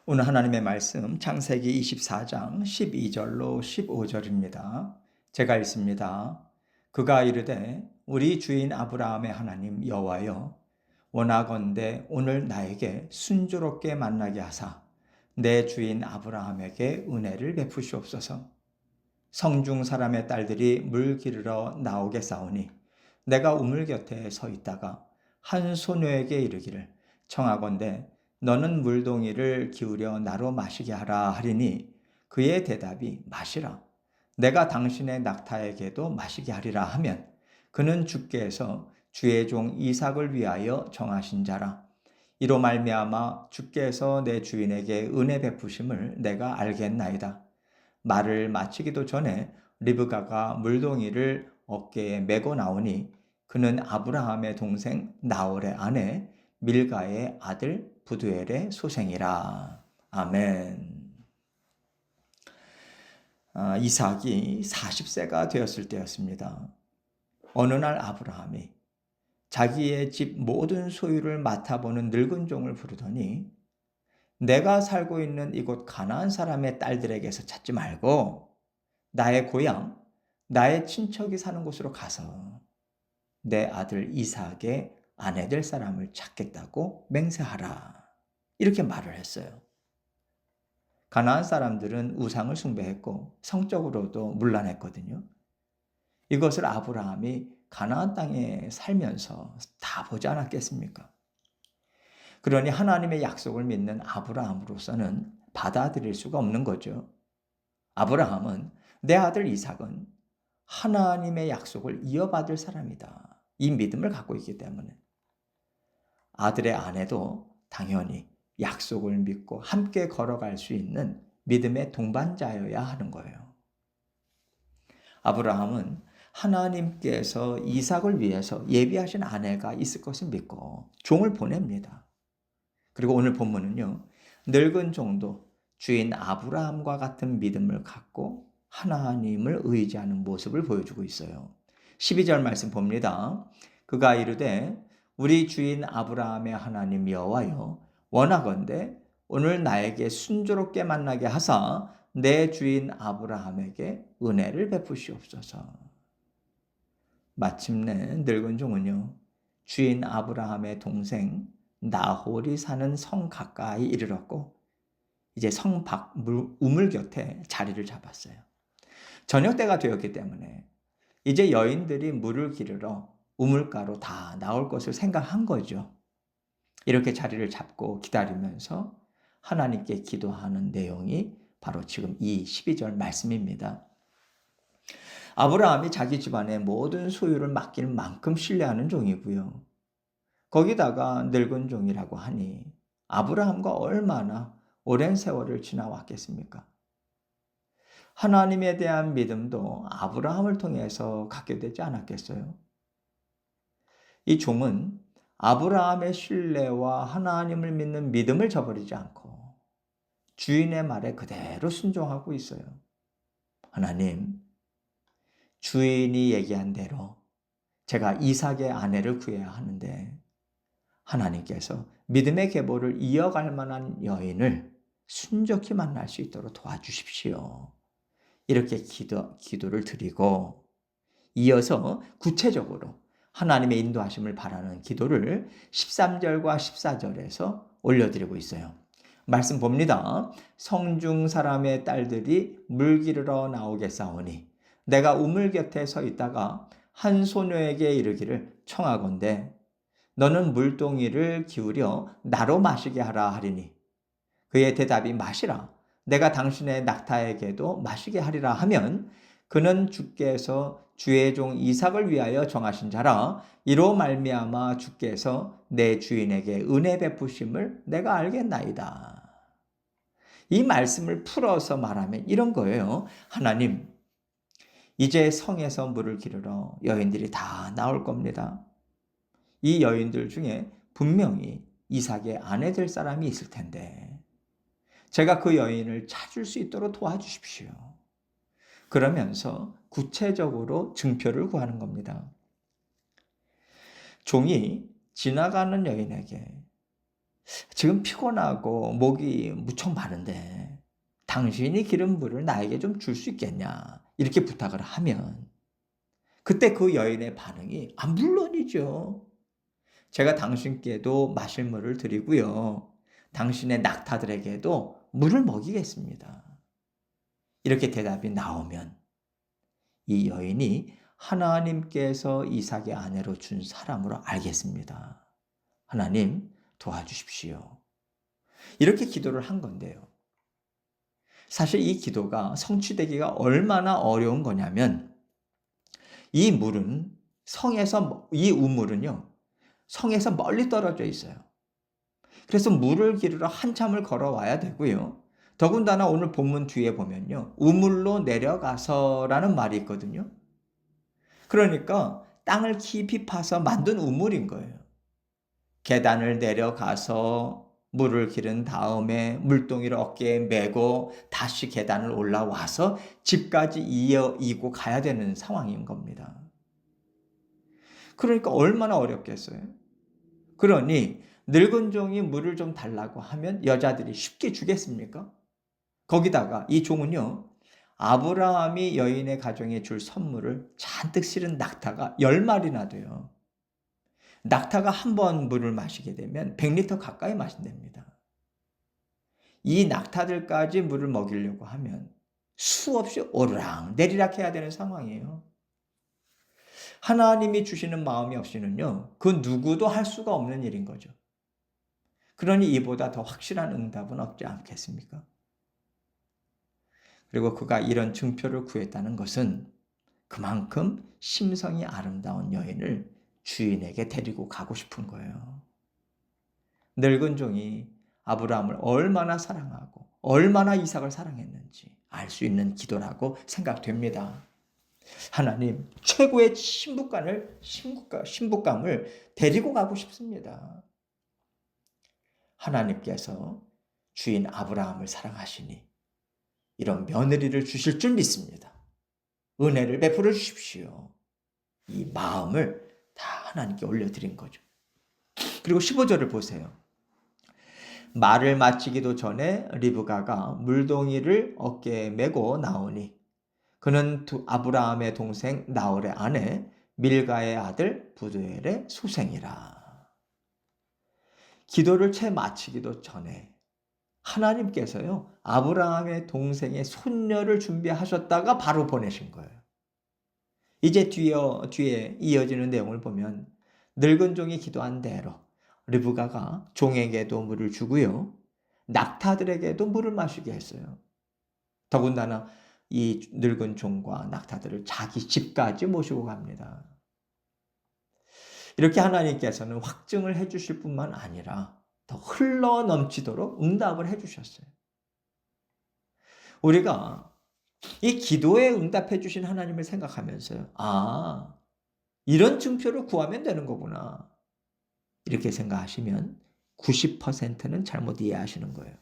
오늘 하나님의 말씀 창세기 24장 12절로 15절입니다. 제가 읽습니다. 그가 이르되 우리 주인 아브라함의 하나님 여호와여 원하건대 오늘 나에게 순조롭게 만나게 하사 내 주인 아브라함에게 은혜를 베푸시옵소서. 성중 사람의 딸들이 물 기르러 나오겠사오니 내가 우물 곁에 서 있다가 한 소녀에게 이르기를 청하건대 너는 물동이를 기울여 나로 마시게 하라 하리니 그의 대답이 마시라. 내가 당신의 낙타에게도 마시게 하리라 하면 그는 주께서 주의 종 이삭을 위하여 정하신 자라. 이로 말미암아 주께서 내 주인에게 은혜 베푸심을 내가 알겠나이다. 말을 마치기도 전에 리브가가 물동이를 어깨에 메고 나오니 그는 아브라함의 동생 나홀의 아내 밀가의 아들 부두엘의 소생이라. 아멘. 이삭이 40세가 되었을 때였습니다. 어느 날 아브라함이 자기의 집 모든 소유를 맡아보는 늙은 종을 부르더니 내가 살고 있는 이곳 가나안 사람의 딸들에게서 찾지 말고 나의 고향, 나의 친척이 사는 곳으로 가서 내 아들 이삭의 아내 될 사람을 찾겠다고 맹세하라. 이렇게 말을 했어요. 가나안 사람들은 우상을 숭배했고 성적으로도 문란했거든요. 이것을 아브라함이 가나안 땅에 살면서 다 보지 않았겠습니까? 그러니 하나님의 약속을 믿는 아브라함으로서는 받아들일 수가 없는 거죠. 아브라함은 내 아들 이삭은 하나님의 약속을 이어받을 사람이다. 이 믿음을 갖고 있기 때문에 아들의 아내도 당연히 약속을 믿고 함께 걸어갈 수 있는 믿음의 동반자여야 하는 거예요. 아브라함은 하나님께서 이삭을 위해서 예비하신 아내가 있을 것을 믿고 종을 보냅니다. 그리고 오늘 본문은요, 늙은 종도 주인 아브라함과 같은 믿음을 갖고 하나님을 의지하는 모습을 보여주고 있어요. 12절 말씀 봅니다. 그가 이르되 우리 주인 아브라함의 하나님 여호와여 원하건대 오늘 나에게 순조롭게 만나게 하사 내 주인 아브라함에게 은혜를 베푸시옵소서. 마침내 늙은 종은요, 주인 아브라함의 동생 나홀이 사는 성 가까이 이르렀고 이제 성 밖 우물 곁에 자리를 잡았어요. 저녁 때가 되었기 때문에 이제 여인들이 물을 기르러 우물가로 다 나올 것을 생각한 거죠. 이렇게 자리를 잡고 기다리면서 하나님께 기도하는 내용이 바로 지금 이 12절 말씀입니다. 아브라함이 자기 집안의 모든 소유를 맡길 만큼 신뢰하는 종이고요. 거기다가 늙은 종이라고 하니 아브라함과 얼마나 오랜 세월을 지나왔겠습니까? 하나님에 대한 믿음도 아브라함을 통해서 갖게 되지 않았겠어요? 이 종은 아브라함의 신뢰와 하나님을 믿는 믿음을 저버리지 않고 주인의 말에 그대로 순종하고 있어요. 하나님, 주인이 얘기한 대로 제가 이삭의 아내를 구해야 하는데 하나님께서 믿음의 계보를 이어갈 만한 여인을 순적히 만날 수 있도록 도와주십시오. 이렇게 기도를 드리고 이어서 구체적으로 하나님의 인도하심을 바라는 기도를 13절과 14절에서 올려드리고 있어요. 말씀 봅니다. 성중 사람의 딸들이 물 기르러 나오겠사오니 내가 우물 곁에 서 있다가 한 소녀에게 이르기를 청하건대 너는 물동이를 기울여 나로 마시게 하라 하리니 그의 대답이 마시라. 내가 당신의 낙타에게도 마시게 하리라 하면 그는 주께서 주의 종 이삭을 위하여 정하신 자라. 이로 말미암아 주께서 내 주인에게 은혜 베푸심을 내가 알겠나이다. 이 말씀을 풀어서 말하면 이런 거예요. 하나님, 이제 성에서 물을 기르러 여인들이 다 나올 겁니다. 이 여인들 중에 분명히 이삭의 아내 될 사람이 있을 텐데 제가 그 여인을 찾을 수 있도록 도와주십시오. 그러면서 구체적으로 증표를 구하는 겁니다. 종이 지나가는 여인에게 지금 피곤하고 목이 무척 마른데 당신이 기른 물을 나에게 좀 줄 수 있겠냐? 이렇게 부탁을 하면 그때 그 여인의 반응이 물론이죠. 제가 당신께도 마실 물을 드리고요. 당신의 낙타들에게도 물을 먹이겠습니다. 이렇게 대답이 나오면 이 여인이 하나님께서 이삭의 아내로 준 사람으로 알겠습니다. 하나님 도와주십시오. 이렇게 기도를 한 건데요. 사실 이 기도가 성취되기가 얼마나 어려운 거냐면 이 물은 이 우물은요. 성에서 멀리 떨어져 있어요. 그래서 물을 기르러 한참을 걸어와야 되고요. 더군다나 오늘 본문 뒤에 보면요. 우물로 내려가서라는 말이 있거든요. 그러니까 땅을 깊이 파서 만든 우물인 거예요. 계단을 내려가서 물을 기른 다음에 물동이를 어깨에 메고 다시 계단을 올라와서 집까지 이고 가야 되는 상황인 겁니다. 그러니까 얼마나 어렵겠어요. 그러니 늙은 종이 물을 좀 달라고 하면 여자들이 쉽게 주겠습니까? 거기다가 이 종은요. 아브라함이 여인의 가정에 줄 선물을 잔뜩 실은 낙타가 10마리나 돼요. 낙타가 한 번 물을 마시게 되면 100리터 가까이 마신답니다. 이 낙타들까지 물을 먹이려고 하면 수없이 오르락 내리락 해야 되는 상황이에요. 하나님이 주시는 마음이 없이는요. 그 누구도 할 수가 없는 일인 거죠. 그러니 이보다 더 확실한 응답은 없지 않겠습니까? 그리고 그가 이런 증표를 구했다는 것은 그만큼 심성이 아름다운 여인을 주인에게 데리고 가고 싶은 거예요. 늙은 종이 아브라함을 얼마나 사랑하고 얼마나 이삭을 사랑했는지 알 수 있는 기도라고 생각됩니다. 하나님, 최고의 신부감을 데리고 가고 싶습니다. 하나님께서 주인 아브라함을 사랑하시니 이런 며느리를 주실 줄 믿습니다. 은혜를 베풀어 주십시오. 이 마음을 다 하나님께 올려드린 거죠. 그리고 15절을 보세요. 말을 마치기도 전에 리브가가 물동이를 어깨에 메고 나오니 그는 아브라함의 동생 나홀의 아내 밀가의 아들 부두엘의 소생이라. 기도를 채 마치기도 전에 하나님께서요 아브라함의 동생의 손녀를 준비하셨다가 바로 보내신 거예요. 이제 뒤에 이어지는 내용을 보면 늙은 종이 기도한 대로 리브가가 종에게도 물을 주고요. 낙타들에게도 물을 마시게 했어요. 더군다나 이 늙은 종과 낙타들을 자기 집까지 모시고 갑니다. 이렇게 하나님께서는 확증을 해주실 뿐만 아니라 더 흘러 넘치도록 응답을 해주셨어요. 우리가 이 기도에 응답해 주신 하나님을 생각하면서요. 이런 증표를 구하면 되는 거구나. 이렇게 생각하시면 90%는 잘못 이해하시는 거예요.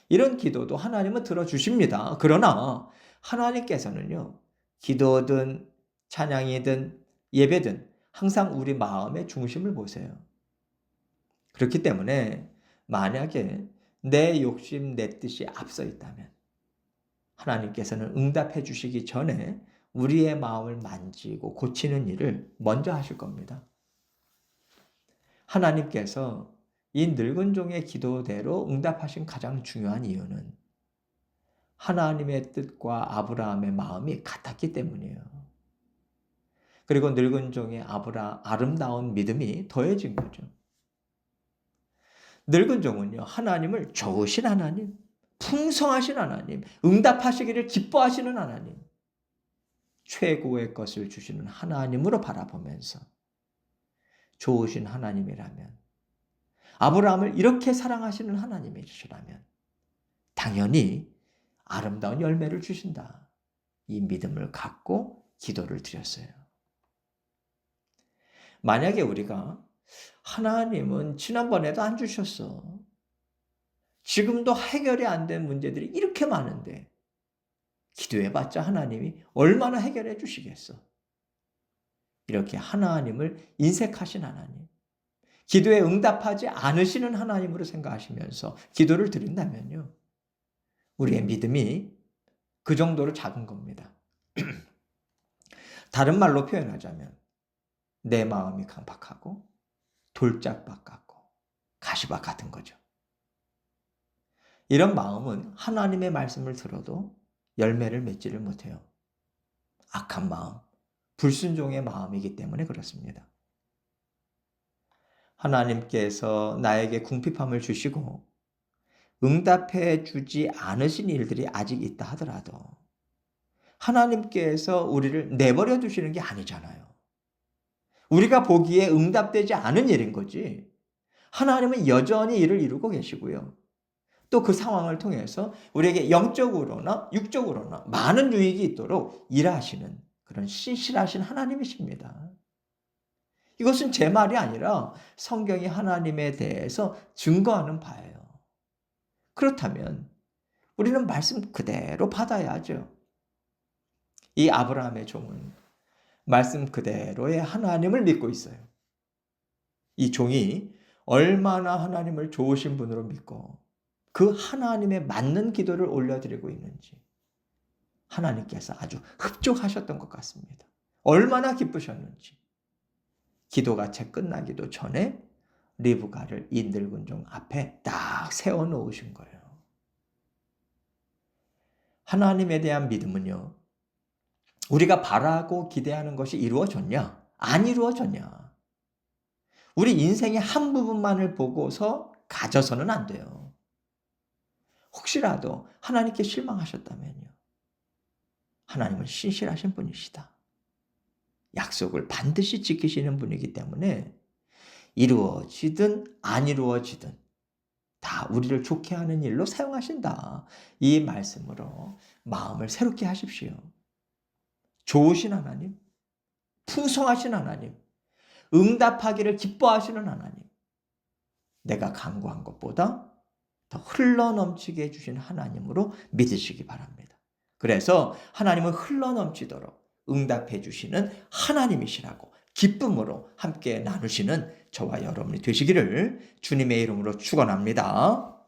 이런 기도도 하나님은 들어주십니다. 그러나 하나님께서는요. 기도든 찬양이든 예배든 항상 우리 마음의 중심을 보세요. 그렇기 때문에 만약에 내 욕심, 내 뜻이 앞서 있다면 하나님께서는 응답해 주시기 전에 우리의 마음을 만지고 고치는 일을 먼저 하실 겁니다. 하나님께서 이 늙은 종의 기도대로 응답하신 가장 중요한 이유는 하나님의 뜻과 아브라함의 마음이 같았기 때문이에요. 그리고 늙은 종의 아름다운 믿음이 더해진 거죠. 늙은 종은요, 하나님을 좋으신 하나님, 풍성하신 하나님, 응답하시기를 기뻐하시는 하나님, 최고의 것을 주시는 하나님으로 바라보면서 좋으신 하나님이라면, 아브라함을 이렇게 사랑하시는 하나님이시라면 당연히 아름다운 열매를 주신다. 이 믿음을 갖고 기도를 드렸어요. 만약에 우리가 하나님은 지난번에도 안 주셨어. 지금도 해결이 안 된 문제들이 이렇게 많은데 기도해봤자 하나님이 얼마나 해결해 주시겠어. 이렇게 하나님을 인색하신 하나님, 기도에 응답하지 않으시는 하나님으로 생각하시면서 기도를 드린다면요, 우리의 믿음이 그 정도로 작은 겁니다. 다른 말로 표현하자면 내 마음이 강팍하고 돌짝밭 같고 가시밭 같은 거죠. 이런 마음은 하나님의 말씀을 들어도 열매를 맺지를 못해요. 악한 마음, 불순종의 마음이기 때문에 그렇습니다. 하나님께서 나에게 궁핍함을 주시고 응답해 주지 않으신 일들이 아직 있다 하더라도 하나님께서 우리를 내버려 두시는 게 아니잖아요. 우리가 보기에 응답되지 않은 일인 거지. 하나님은 여전히 일을 이루고 계시고요. 또 그 상황을 통해서 우리에게 영적으로나 육적으로나 많은 유익이 있도록 일하시는 그런 신실하신 하나님이십니다. 이것은 제 말이 아니라 성경이 하나님에 대해서 증거하는 바예요. 그렇다면 우리는 말씀 그대로 받아야죠. 이 아브라함의 종은 말씀 그대로의 하나님을 믿고 있어요. 이 종이 얼마나 하나님을 좋으신 분으로 믿고 그 하나님에 맞는 기도를 올려드리고 있는지 하나님께서 아주 흡족하셨던 것 같습니다. 얼마나 기쁘셨는지. 기도가 채 끝나기도 전에 리브가를 이 늙은 종 앞에 딱 세워놓으신 거예요. 하나님에 대한 믿음은요, 우리가 바라고 기대하는 것이 이루어졌냐? 안 이루어졌냐? 우리 인생의 한 부분만을 보고서 가져서는 안 돼요. 혹시라도 하나님께 실망하셨다면요, 하나님은 신실하신 분이시다. 약속을 반드시 지키시는 분이기 때문에 이루어지든 안 이루어지든 다 우리를 좋게 하는 일로 사용하신다. 이 말씀으로 마음을 새롭게 하십시오. 좋으신 하나님, 풍성하신 하나님, 응답하기를 기뻐하시는 하나님, 내가 간구한 것보다 더 흘러넘치게 해주신 하나님으로 믿으시기 바랍니다. 그래서 하나님은 흘러넘치도록 응답해 주시는 하나님이시라고 기쁨으로 함께 나누시는 저와 여러분이 되시기를 주님의 이름으로 축원합니다.